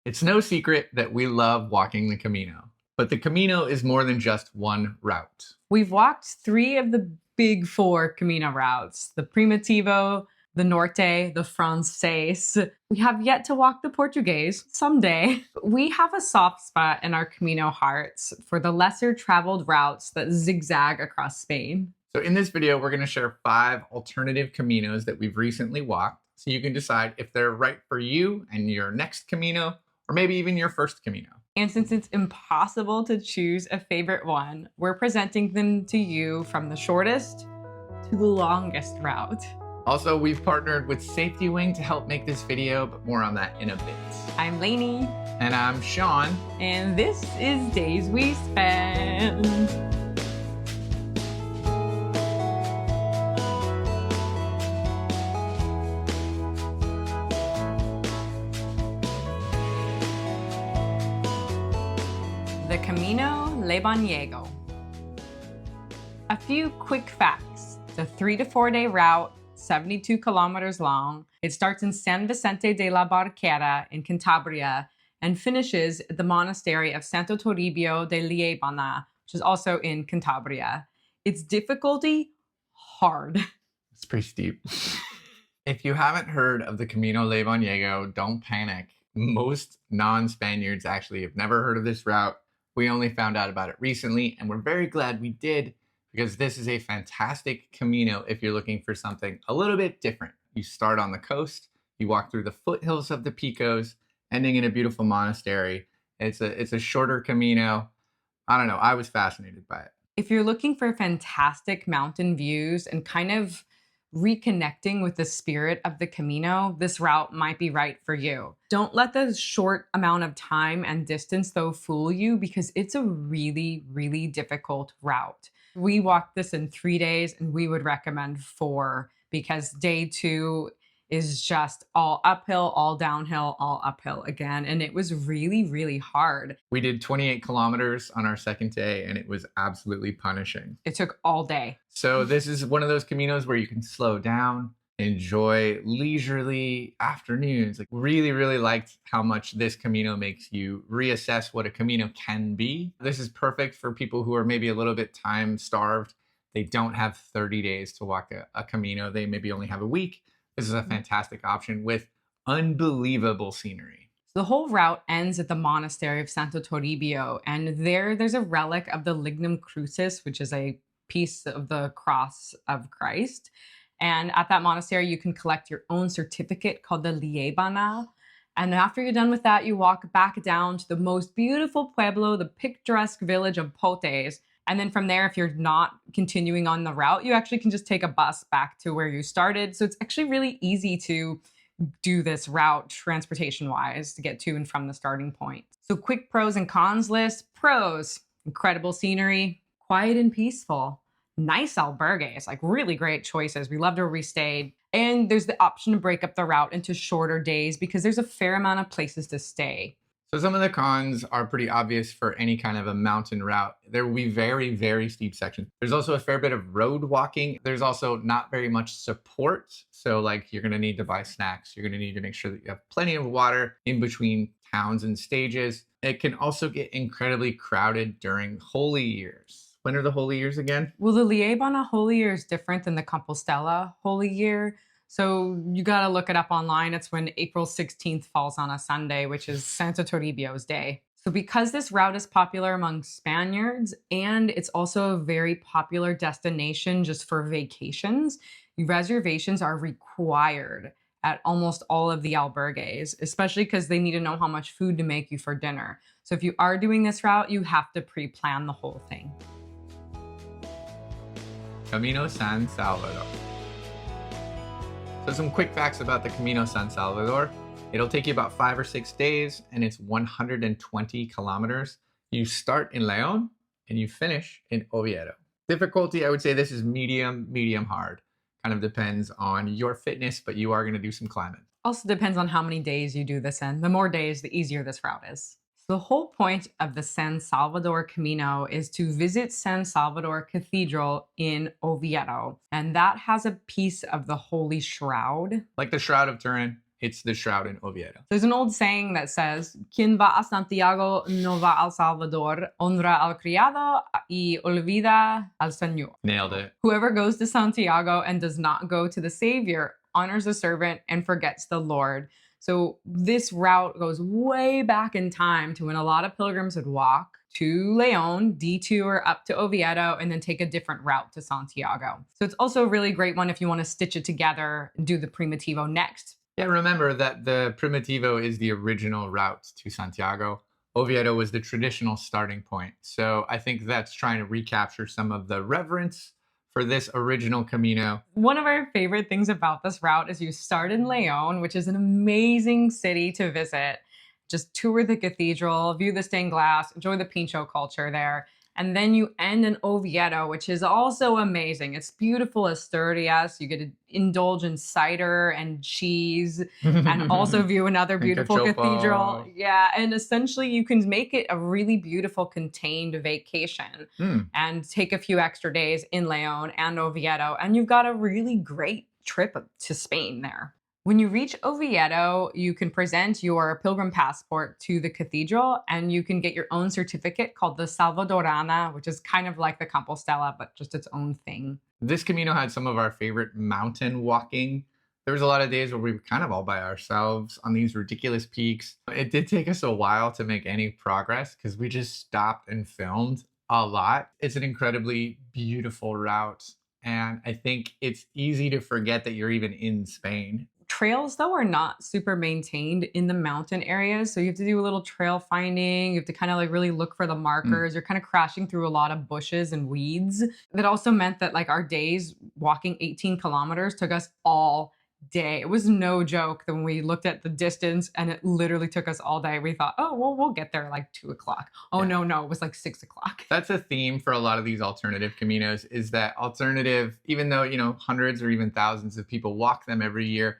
It's no secret that we love walking the Camino, but the Camino is more than just one route. We've walked 3 of the big 4 Camino routes, the Primitivo, the Norte, the Frances. We have yet to walk the Portuguese someday. We have a soft spot in our Camino hearts for the lesser traveled routes that zigzag across Spain. So in this video, we're going to share 5 alternative Caminos that we've recently walked, so you can decide if they're right for you and your next Camino, or maybe even your first Camino. And since it's impossible to choose a favorite one, we're presenting them to you from the shortest to the longest route. Also, we've partnered with SafetyWing to help make this video, but more on that in a bit. I'm Lainey. And I'm Shawn. And this is Days We Spend. The Camino Lebaniego. A few quick facts. It's a 3 to 4 day route, 72 kilometers long. It starts in San Vicente de la Barquera in Cantabria and finishes at the monastery of Santo Toribio de Liébana, which is also in Cantabria. Its difficulty, hard. It's pretty steep. If you haven't heard of the Camino Lebaniego, don't panic. Most non-Spaniards actually have never heard of this route. We only found out about it recently, and we're very glad we did, because this is a fantastic Camino if you're looking for something a little bit different. You start on the coast, you walk through the foothills of the Picos, ending in a beautiful monastery. It's a shorter Camino. I don't know, I was fascinated by it. If you're looking for fantastic mountain views and kind of reconnecting with the spirit of the Camino, this route might be right for you. Don't let the short amount of time and distance though fool you, because it's a really, really difficult route. We walked this in 3 days and we would recommend 4, because day 2 is just all uphill, all downhill, all uphill again. And it was really, really hard. We did 28 kilometers on our second day and it was absolutely punishing. It took all day. So this is one of those Caminos where you can slow down, enjoy leisurely afternoons. Like, really, really liked how much this Camino makes you reassess what a Camino can be. This is perfect for people who are maybe a little bit time starved. They don't have 30 days to walk a Camino. They maybe only have a week. This is a fantastic option with unbelievable scenery. The whole route ends at the monastery of Santo Toribio, and there's a relic of the Lignum Crucis, which is a piece of the cross of Christ. And at that monastery, you can collect your own certificate called the Liébana. And after you're done with that, you walk back down to the most beautiful pueblo, the picturesque village of Potes. And then from there, if you're not continuing on the route, you actually can just take a bus back to where you started. So it's actually really easy to do this route transportation-wise to get to and from the starting point. So quick pros and cons list. Pros: incredible scenery, quiet and peaceful, nice albergues, like really great choices. We loved where we stayed. And there's the option to break up the route into shorter days because there's a fair amount of places to stay. So some of the cons are pretty obvious for any kind of a mountain route. There will be very, very steep sections. There's also a fair bit of road walking. There's also not very much support. So like, you're gonna need to buy snacks. You're gonna need to make sure that you have plenty of water in between towns and stages. It can also get incredibly crowded during holy years. When are the holy years again? Well, the Liébana holy year is different than the Compostela holy year. So you got to look it up online. It's when April 16th falls on a Sunday, which is Santo Toribio's day. So because this route is popular among Spaniards, and it's also a very popular destination just for vacations, reservations are required at almost all of the albergues, especially because they need to know how much food to make you for dinner. So if you are doing this route, you have to pre-plan the whole thing. Camino San Salvador. So some quick facts about the Camino San Salvador. It'll take you about 5 or 6 days and it's 120 kilometers. You start in León and you finish in Oviedo. Difficulty, I would say this is medium hard. Kind of depends on your fitness, but you are going to do some climbing. Also depends on how many days you do this in. The more days, the easier this route is. So the whole point of the San Salvador Camino is to visit San Salvador Cathedral in Oviedo. And that has a piece of the Holy Shroud. Like the Shroud of Turin It's the Shroud in Oviedo. There's an old saying that says, "Quien va a Santiago no va al Salvador, honra al criado y olvida al Señor." Nailed it. Whoever goes to Santiago and does not go to the Savior honors the servant and forgets the Lord. So this route goes way back in time to when a lot of pilgrims would walk to Leon, detour up to Oviedo, and then take a different route to Santiago. So it's also a really great one if you want to stitch it together and do the Primitivo next. Yeah, remember that the Primitivo is the original route to Santiago. Oviedo was the traditional starting point. So I think that's trying to recapture some of the reverence for this original Camino. One of our favorite things about this route is you start in Leon, which is an amazing city to visit. Just tour the cathedral, view the stained glass, enjoy the pincho culture there. And then you end in Oviedo, which is also amazing. It's beautiful Asturias. You get to indulge in cider and cheese and also view another beautiful cathedral. Yeah, and essentially you can make it a really beautiful contained vacation and take a few extra days in Leon and Oviedo. And you've got a really great trip to Spain there. When you reach Oviedo, you can present your pilgrim passport to the cathedral and you can get your own certificate called the Salvadorana, which is kind of like the Compostela, but just its own thing. This Camino had some of our favorite mountain walking. There was a lot of days where we were kind of all by ourselves on these ridiculous peaks. It did take us a while to make any progress because we just stopped and filmed a lot. It's an incredibly beautiful route. And I think it's easy to forget that you're even in Spain. Trails, though, are not super maintained in the mountain areas. So you have to do a little trail finding. You have to kind of like really look for the markers. You're kind of crashing through a lot of bushes and weeds. That also meant that like our days walking 18 kilometers took us all day. It was no joke that when we looked at the distance and it literally took us all day, we thought, oh, well, we'll get there like 2 o'clock. Oh, yeah. No, it was like 6 o'clock. That's a theme for a lot of these alternative Caminos is that alternative, even though, you know, hundreds or even thousands of people walk them every year,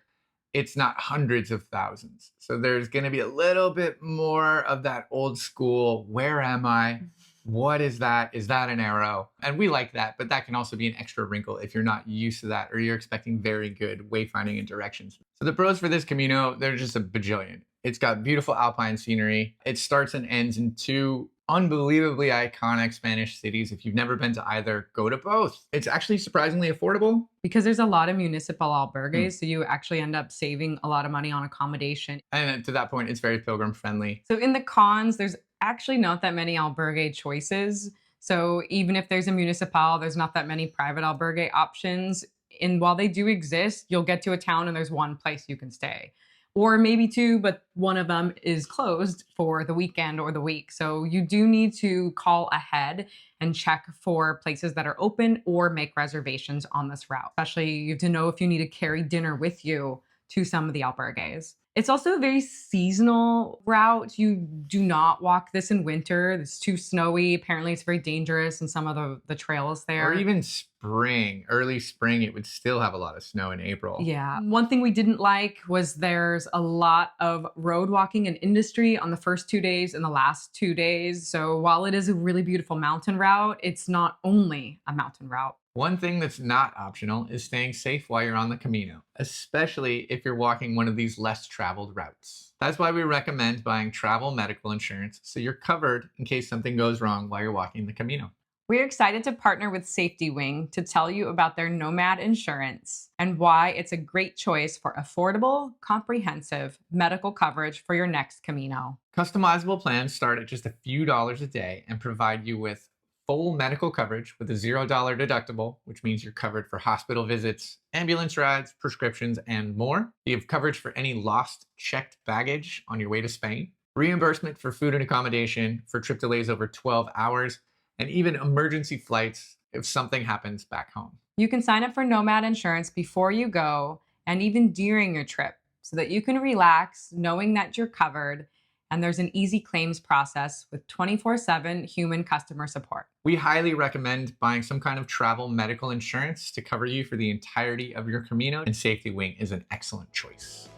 it's not hundreds of thousands. So there's going to be a little bit more of that old school, where am I? What is that? Is that an arrow? And we like that, but that can also be an extra wrinkle if you're not used to that or you're expecting very good wayfinding and directions. So the pros for this Camino, they're just a bajillion. It's got beautiful alpine scenery. It starts and ends in 2 unbelievably iconic Spanish cities. If you've never been to either, go to both. It's actually surprisingly affordable. Because there's a lot of municipal albergues, so you actually end up saving a lot of money on accommodation. And to that point, it's very pilgrim friendly. So in the cons, there's actually not that many albergue choices. So even if there's a municipal, there's not that many private albergue options. And while they do exist, you'll get to a town and there's one place you can stay. Or maybe 2, but one of them is closed for the weekend or the week. So you do need to call ahead and check for places that are open or make reservations on this route. Especially you have to know if you need to carry dinner with you to some of the albergues. It's also a very seasonal route. You do not walk this in winter. It's too snowy. Apparently it's very dangerous in some of the trails there. Or even spring, early spring, it would still have a lot of snow in April. Yeah. One thing we didn't like was there's a lot of road walking and industry on the first 2 days and the last 2 days. So while it is a really beautiful mountain route, it's not only a mountain route. One thing that's not optional is staying safe while you're on the Camino, especially if you're walking one of these less traveled routes. That's why we recommend buying travel medical insurance so you're covered in case something goes wrong while you're walking the Camino. We're excited to partner with SafetyWing to tell you about their Nomad insurance and why it's a great choice for affordable, comprehensive medical coverage for your next Camino. Customizable plans start at just a few dollars a day and provide you with full medical coverage with a $0 deductible, which means you're covered for hospital visits, ambulance rides, prescriptions, and more. You have coverage for any lost, checked baggage on your way to Spain, reimbursement for food and accommodation for trip delays over 12 hours, and even emergency flights if something happens back home. You can sign up for Nomad insurance before you go and even during your trip so that you can relax knowing that you're covered. And there's an easy claims process with 24/7 human customer support. We highly recommend buying some kind of travel medical insurance to cover you for the entirety of your Camino, and SafetyWing is an excellent choice.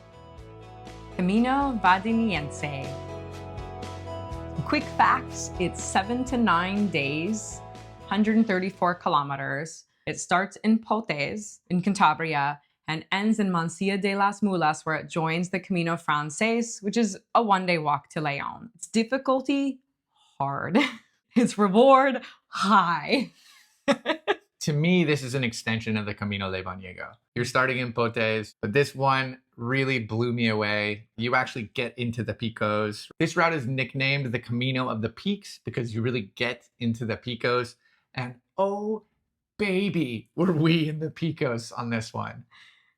Camino Vadiniense. Quick facts, it's 7 to 9 days, 134 kilometers. It starts in Potes in Cantabria and ends in Mansilla de las Mulas, where it joins the Camino Frances, which is a one-day walk to Leon. Its difficulty, hard. Its reward, high. To me, this is an extension of the Camino Lebaniego. You're starting in Potes, but this one really blew me away. You actually get into the picos. This route is nicknamed the Camino of the Peaks because you really get into the picos. And oh, baby, were we in the picos on this one.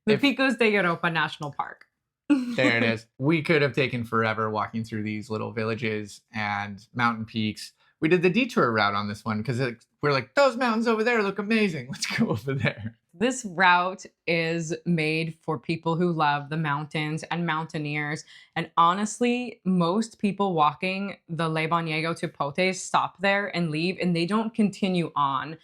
The Picos de Europa National Park. There it is. We could have taken forever walking through these little villages and mountain peaks. We did the detour route on this one because we're like, those mountains over there look amazing. Let's go over there. This route is made for people who love the mountains and mountaineers. And honestly, most people walking the Lebaniego to Potes stop there and leave, and they don't continue on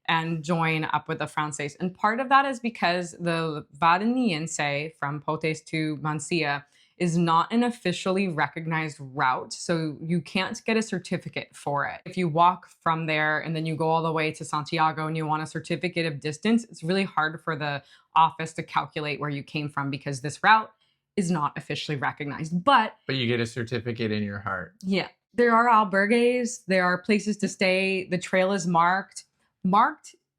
and join up with the Frances. And part of that is because the Vadiniense from Potes to Mansilla is not an officially recognized route, so you can't get a certificate for it. If you walk from there and then you go all the way to Santiago and you want a certificate of distance, it's really hard for the office to calculate where you came from because this route is not officially recognized. But you get a certificate in your heart. Yeah, there are albergues, there are places to stay, the trail is marked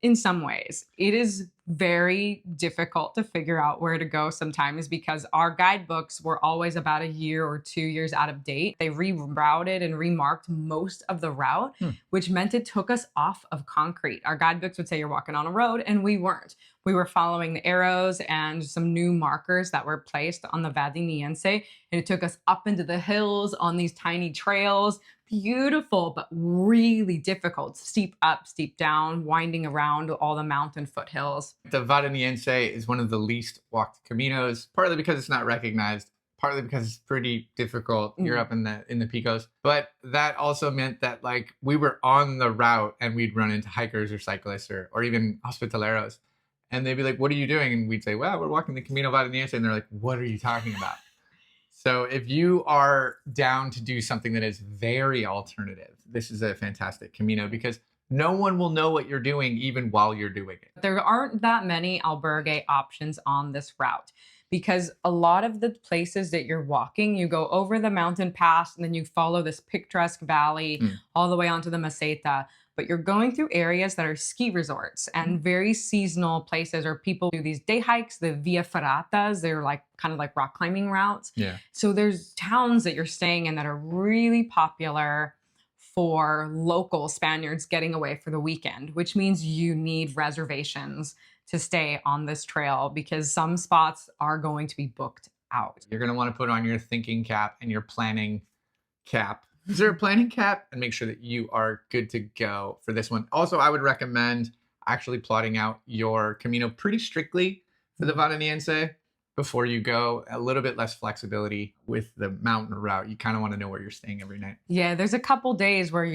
in some ways. It is very difficult to figure out where to go sometimes because our guidebooks were always about a year or 2 years out of date. They rerouted and remarked most of the route, which meant it took us off of concrete. Our guidebooks would say you're walking on a road, and we weren't. We were following the arrows and some new markers that were placed on the Vadiniense, and it took us up into the hills on these tiny trails. Beautiful, but really difficult. Steep up, steep down, winding around all the mountain foothills. The Vadiniense is one of the least walked caminos, partly because it's not recognized, partly because it's pretty difficult. You're up in the picos. But that also meant that like we were on the route and we'd run into hikers or cyclists or even hospitaleros. And they'd be like, what are you doing? And we'd say, well, we're walking the Camino Vadiniense. And they're like, what are you talking about? So if you are down to do something that is very alternative, this is a fantastic Camino because no one will know what you're doing even while you're doing it. There aren't that many albergue options on this route because a lot of the places that you're walking, you go over the mountain pass and then you follow this picturesque valley all the way onto the Meseta. But you're going through areas that are ski resorts and very seasonal places, or people do these day hikes, the Via Ferratas. They're like kind of like rock climbing routes. Yeah. So there's towns that you're staying in that are really popular for local Spaniards getting away for the weekend, which means you need reservations to stay on this trail because some spots are going to be booked out. You're going to want to put on your thinking cap and your planning cap. Is there a planning cap? And make sure that you are good to go for this one. Also, I would recommend actually plotting out your Camino pretty strictly for the Vadiniense before you go. A little bit less flexibility with the mountain route. You kind of want to know where you're staying every night. Yeah, there's a couple days where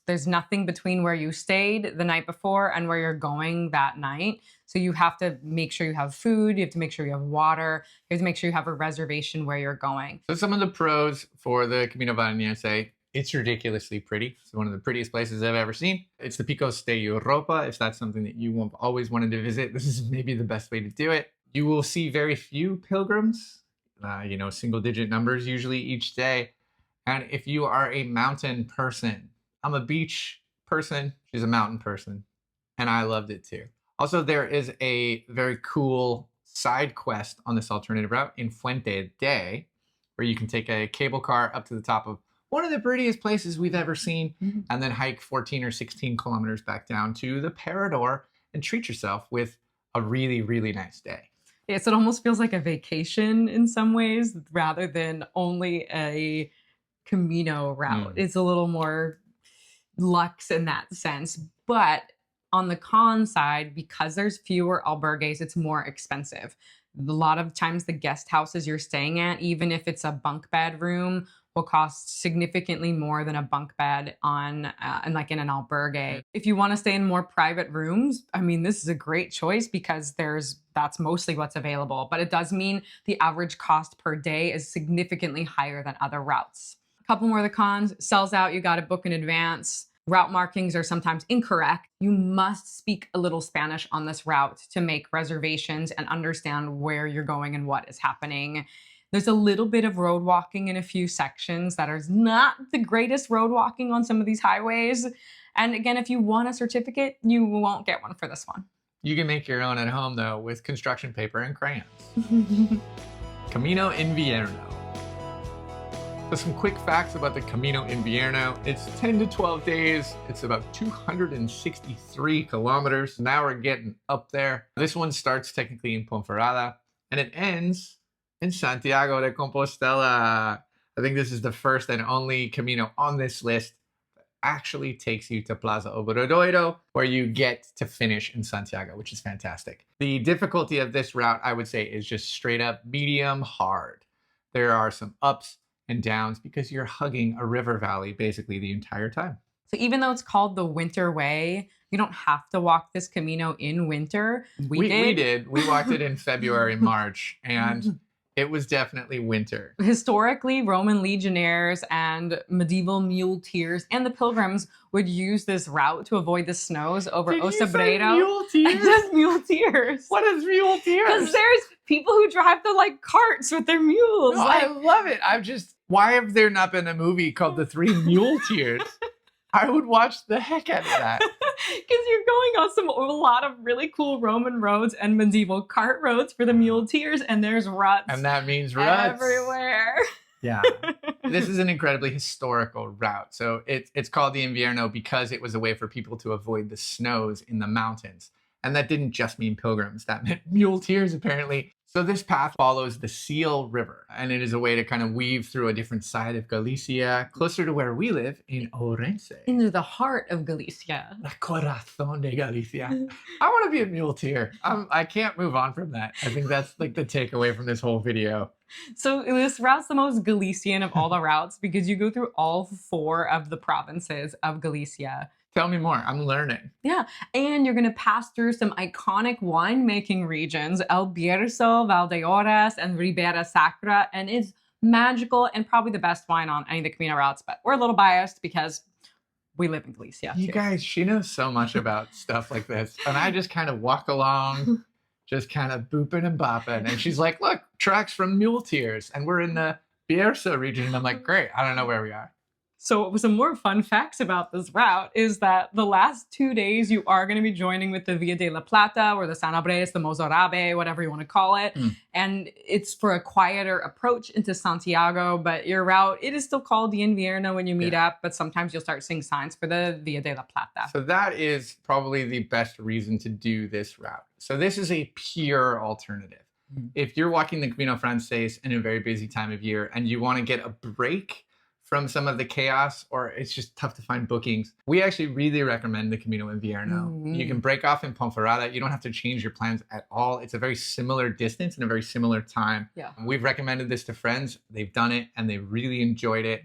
there's nothing between where you stayed the night before and where you're going that night. So you have to make sure you have food. You have to make sure you have water. You have to make sure you have a reservation where you're going. So some of the pros for the Camino Vadiniense, it's ridiculously pretty. It's one of the prettiest places I've ever seen. It's the Picos de Europa. If that's something that you have always wanted to visit, this is maybe the best way to do it. You will see very few pilgrims, single digit numbers usually each day. And if you are a mountain person, I'm a beach person, she's a mountain person, and I loved it too. Also, there is a very cool side quest on this alternative route in Fuente de, where you can take a cable car up to the top of one of the prettiest places we've ever seen, and then hike 14 or 16 kilometers back down to the Parador and treat yourself with a really, really nice day. Yes, it almost feels like a vacation in some ways rather than only a Camino route. It's a little more luxe in that sense. But on the con side, because there's fewer albergues, it's more expensive. A lot of times the guest houses you're staying at, even if it's a bunk bed room, will cost significantly more than a bunk bed in an albergue. If you want to stay in more private rooms, I mean, this is a great choice because that's mostly what's available. But it does mean the average cost per day is significantly higher than other routes. A couple more of the cons: sells out, you got to book in advance. Route markings are sometimes incorrect. You must speak a little Spanish on this route to make reservations and understand where you're going and what is happening. There's a little bit of road walking in a few sections that is not the greatest road walking on some of these highways. And again, if you want a certificate, you won't get one for this one. You can make your own at home, though, with construction paper and crayons. Camino Invierno. So some quick facts about the Camino Invierno. It's 10 to 12 days. It's about 263 kilometers. Now we're getting up there. This one starts technically in Ponferrada, and it ends in Santiago de Compostela. I think this is the first and only Camino on this list that actually takes you to Plaza Obradoiro, where you get to finish in Santiago, which is fantastic. The difficulty of this route, I would say, is just straight up medium hard. There are some ups and downs because you're hugging a river valley basically the entire time. So even though it's called the Winter Way, you don't have to walk this Camino in winter. We did. We walked it in February, March, and it was definitely winter. Historically, Roman legionnaires and medieval muleteers and the pilgrims would use this route to avoid the snows over Osebreiro. Muleteers? Just muleteers. What is muleteers? Because there's people who drive the like carts with their mules. No, I love it. Why have there not been a movie called The Three Muleteers? I would watch the heck out of that. Because you're going on a lot of really cool Roman roads and medieval cart roads for the muleteers, and there's ruts. And that means ruts everywhere. Yeah. This is an incredibly historical route. So it's called the Invierno because it was a way for people to avoid the snows in the mountains. And that didn't just mean pilgrims. That meant muleteers, apparently. So this path follows the Seal River, and it is a way to kind of weave through a different side of Galicia, closer to where we live in Orense. Into the heart of Galicia. La corazón de Galicia. I want to be a muleteer. I can't move on from that. I think that's like the takeaway from this whole video. So this route's the most Galician of all the routes because you go through all 4 of the provinces of Galicia. Tell me more. I'm learning. Yeah. And you're going to pass through some iconic winemaking regions, El Bierzo, Valdeorras, and Ribera Sacra. And it's magical and probably the best wine on any of the Camino routes. But we're a little biased because we live in Galicia. You guys, she knows so much about stuff like this. And I just kind of walk along, just kind of booping and bopping. And she's like, look, tracks from muleteers. And we're in the Bierzo region. And I'm like, great. I don't know where we are. So some more fun facts about this route is that the last 2 days you are going to be joining with the Via de la Plata or the San Andres, the Mozarabe, whatever you want to call it. And it's for a quieter approach into Santiago, but your route, it is still called the Invierno when you meet up, but sometimes you'll start seeing signs for the Via de la Plata. So that is probably the best reason to do this route. So this is a pure alternative. If you're walking the Camino Frances in a very busy time of year and you want to get a break from some of the chaos, or it's just tough to find bookings, we actually really recommend the Camino Invierno. You can break off in Ponferrada. You don't have to change your plans at all. It's a very similar distance and a very similar time. We've recommended this to friends. They've done it and they really enjoyed it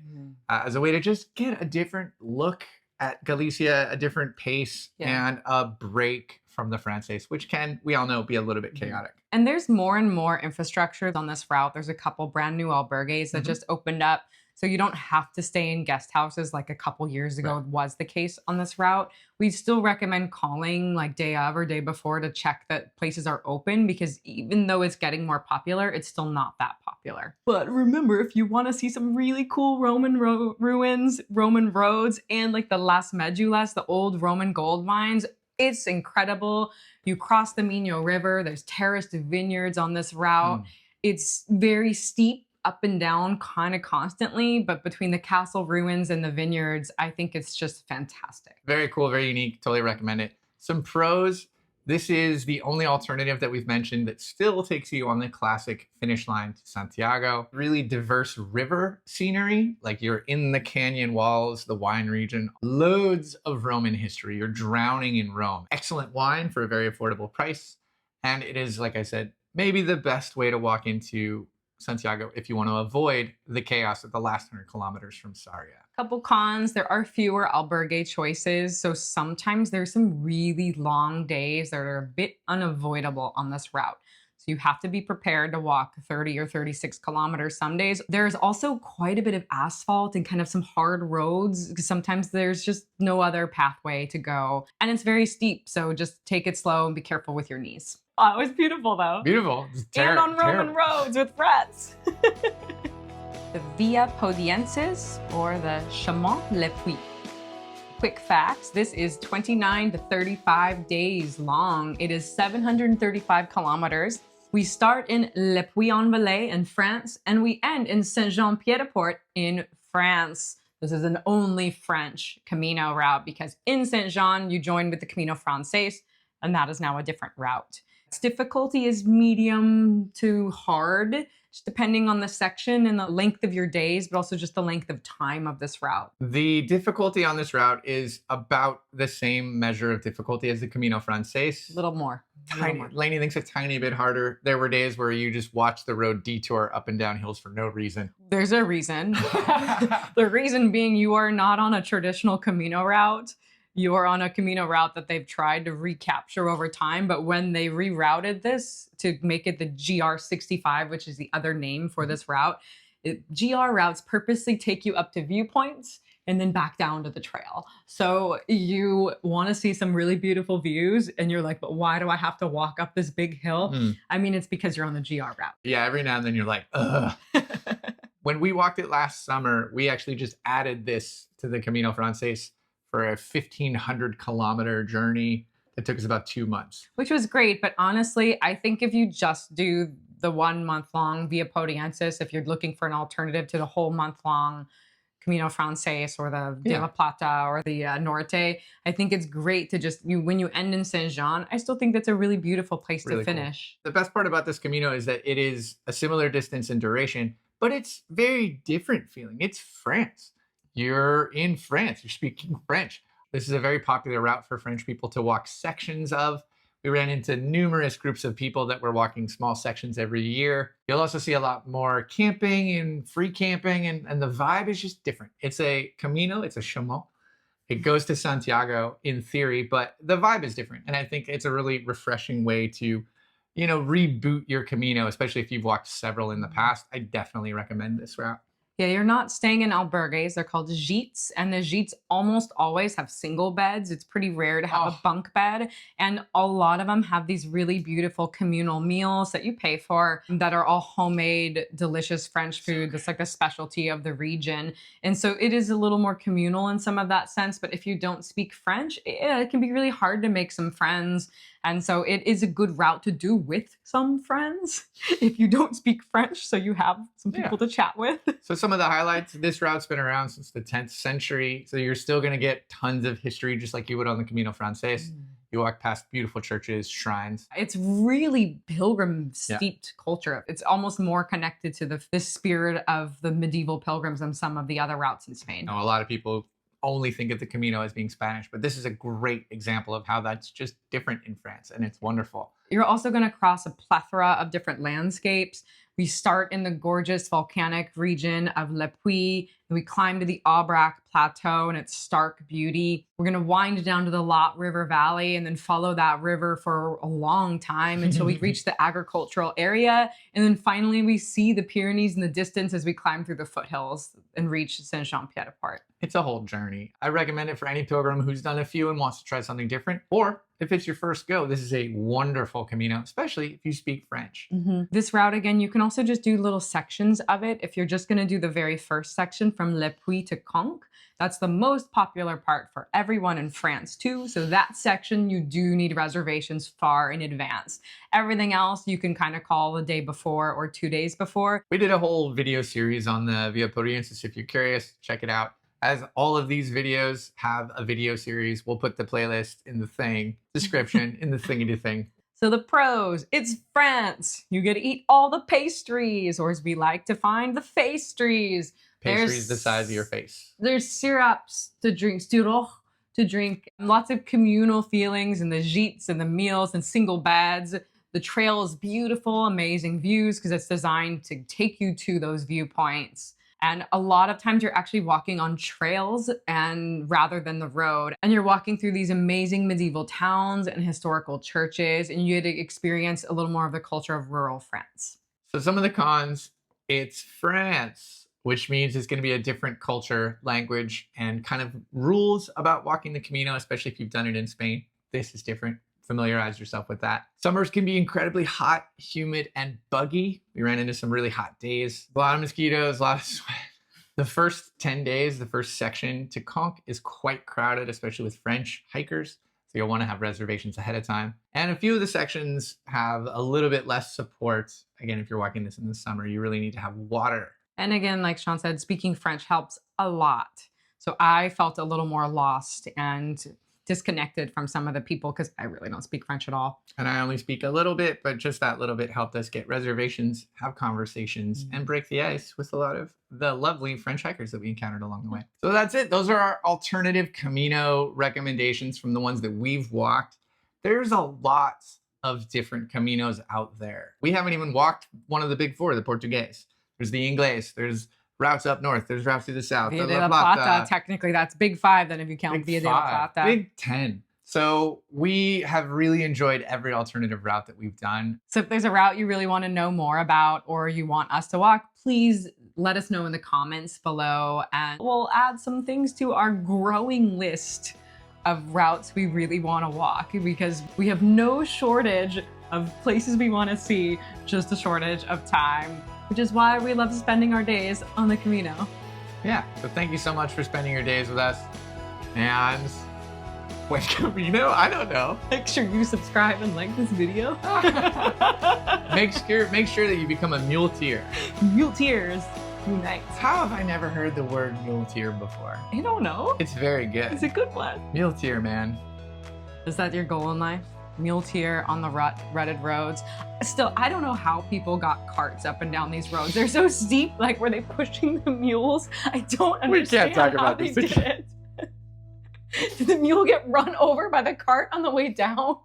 as a way to just get a different look at Galicia, a different pace, and a break from the Frances, which can, we all know, be a little bit chaotic. And there's more and more infrastructure on this route. There's a couple brand new albergues that just opened up. So you don't have to stay in guest houses like a couple years ago was the case on this route. We still recommend calling like day of or day before to check that places are open because even though it's getting more popular, it's still not that popular. But remember, if you want to see some really cool Roman ruins, Roman roads, and like the Las Medulas, the old Roman gold mines, it's incredible. You cross the Minho River. There's terraced vineyards on this route. It's very steep, up and down kind of constantly, but between the castle ruins and the vineyards, I think it's just fantastic. Very cool, very unique. Totally recommend it. Some pros. This is the only alternative that we've mentioned that still takes you on the classic finish line to Santiago. Really diverse river scenery, like you're in the canyon walls, the wine region. Loads of Roman history. You're drowning in Rome. Excellent wine for a very affordable price. And it is, like I said, maybe the best way to walk into Santiago if you want to avoid the chaos of the last 100 kilometers from Sarria. Couple cons, there are fewer albergue choices, so sometimes there's some really long days that are a bit unavoidable on this route. So So you have to be prepared to walk 30 or 36 kilometers some days. There's also quite a bit of asphalt and kind of some hard roads because sometimes there's just no other pathway to go. And it's very steep, so just take it slow and be careful with your knees. Oh, it was beautiful though. Beautiful. And on Roman roads with frets. The Via Podiensis, or the Chemin Le Puy. Quick facts, this is 29 to 35 days long. It is 735 kilometers. We start in Le Puy-en-Velay in France, and we end in Saint-Jean-Pied-de-Port in France. This is an only French Camino route because in Saint-Jean, you join with the Camino Frances, and that is now a different route. Its difficulty is medium to hard, just depending on the section and the length of your days, but also just the length of time of this route. The difficulty on this route is about the same measure of difficulty as the Camino Frances. A little more. Lainey thinks a tiny bit harder. There were days where you just watched the road detour up and down hills for no reason. There's a reason. The reason being you are not on a traditional Camino route. You are on a Camino route that they've tried to recapture over time, but when they rerouted this to make it the GR65, which is the other name for this route, GR routes purposely take you up to viewpoints and then back down to the trail. So you want to see some really beautiful views and you're like, but why do I have to walk up this big hill? I mean, it's because you're on the GR route. Yeah, every now and then you're like, ugh. When we walked it last summer, we actually just added this to the Camino Frances for a 1,500 kilometer journey that took us about 2 months. Which was great, but honestly, I think if you just do the 1 month long Via Podiensis, if you're looking for an alternative to the whole month long Camino Frances or the De La Plata or the Norte, I think it's great to just, when you end in Saint-Jean, I still think that's a really beautiful place to finish. Cool. The best part about this Camino is that it is a similar distance and duration, but it's very different feeling. It's France. You're in France, you're speaking French. This is a very popular route for French people to walk sections of. We ran into numerous groups of people that were walking small sections every year. You'll also see a lot more camping and free camping, and the vibe is just different. It's a Camino, it's a chemin. It goes to Santiago in theory, but the vibe is different. And I think it's a really refreshing way to, reboot your Camino, especially if you've walked several in the past. I definitely recommend this route. Yeah, you're not staying in albergues. They're called gîtes, and the gîtes almost always have single beds. It's pretty rare to have a bunk bed, and a lot of them have these really beautiful communal meals that you pay for that are all homemade, delicious French food. That's like a specialty of the region, and so it is a little more communal in some of that sense, but if you don't speak French, it can be really hard to make some friends. And so it is a good route to do with some friends if you don't speak French, so you have some people to chat with. So some of the highlights, this route's been around since the 10th century. So you're still going to get tons of history just like you would on the Camino Frances. You walk past beautiful churches, shrines. It's really pilgrim steeped culture. It's almost more connected to the spirit of the medieval pilgrims than some of the other routes in Spain. A lot of people only think of the Camino as being Spanish, but this is a great example of how that's just different in France, and it's wonderful. You're also going to cross a plethora of different landscapes. We start in the gorgeous volcanic region of Le Puy, and we climb to the Aubrac Plateau and its stark beauty. We're going to wind down to the Lot River Valley and then follow that river for a long time until we reach the agricultural area. And then finally, we see the Pyrenees in the distance as we climb through the foothills and reach Saint-Jean-Pied-de-Port. It's a whole journey. I recommend it for any pilgrim who's done a few and wants to try something different, or if it's your first go, this is a wonderful Camino, especially if you speak French. This route, again, you can also just do little sections of it. If you're just going to do the very first section from Le Puy to Conques, that's the most popular part for everyone in France too. So that section, you do need reservations far in advance. Everything else, you can kind of call the day before or 2 days before. We did a whole video series on the Via Podiensis. If you're curious, check it out. As all of these videos have a video series, we'll put the playlist in the description, in the thingy-to-thing. So the pros, it's France. You get to eat all the pastries, or as we like to find, the pastries. Pastries the size of your face. There's syrups to drink, sirop to drink, lots of communal feelings and the gîtes and the meals and single beds. The trail is beautiful, amazing views because it's designed to take you to those viewpoints. And a lot of times you're actually walking on trails and rather than the road. And you're walking through these amazing medieval towns and historical churches, and you get to experience a little more of the culture of rural France. So some of the cons, it's France, which means it's going to be a different culture, language, and kind of rules about walking the Camino, especially if you've done it in Spain. This is different. Familiarize yourself with that. Summers can be incredibly hot, humid, and buggy. We ran into some really hot days. A lot of mosquitoes, a lot of sweat. The first 10 days, the first section to Conques is quite crowded, especially with French hikers. So you'll want to have reservations ahead of time. And a few of the sections have a little bit less support. Again, if you're walking this in the summer, you really need to have water. And again, like Shawn said, speaking French helps a lot. So I felt a little more lost and disconnected from some of the people because I really don't speak French at all. And I only speak a little bit, but just that little bit helped us get reservations, have conversations, and break the ice with a lot of the lovely French hikers that we encountered along the way. So that's it. Those are our alternative Camino recommendations from the ones that we've walked. There's a lot of different Caminos out there. We haven't even walked one of the big four, the Portuguese. There's the Inglés. There's routes up north. There's routes through the south. Via de la Plata, technically that's Big 5 then if you count Via de la Plata. Big 10. So we have really enjoyed every alternative route that we've done. So if there's a route you really want to know more about or you want us to walk, please let us know in the comments below and we'll add some things to our growing list of routes we really want to walk because we have no shortage of places we want to see, just a shortage of time, which is why we love spending our days on the Camino. Yeah, so thank you so much for spending your days with us. And with Camino, I don't know. Make sure you subscribe and like this video. Make sure that you become a muleteer. Muleteers unite. How have I never heard the word muleteer before? I don't know. It's very good. It's a good one. Muleteer, man. Is that your goal in life? Muleteer on the rutted roads. Still, I don't know how people got carts up and down these roads. They're so steep. Like, were they pushing the mules? I don't understand. We can't talk how about this they did again. it. Did the mule get run over by the cart on the way down?